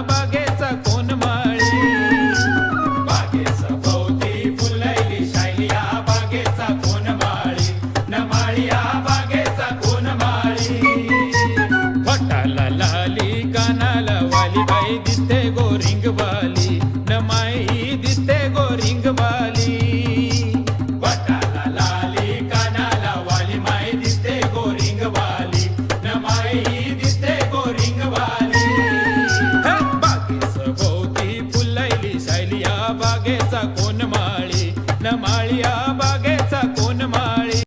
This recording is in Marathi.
बागेचा कोण माळी बागेच भोवती फुलैली शायली या बागेचा कोण माळी न माळी या बागेचा कोण माळी वटाला लाली कानाला वाली बाई दिसते गोरिंगवाली न माई दिसते गोरिंगवाली वटाला लाली कानाला वाली माई दिसते गोरिंगवाली न माई दिसते गोरिंगवाली बागेच भोवती फुलैली शायली या बागेचा कोण माळी न माळी या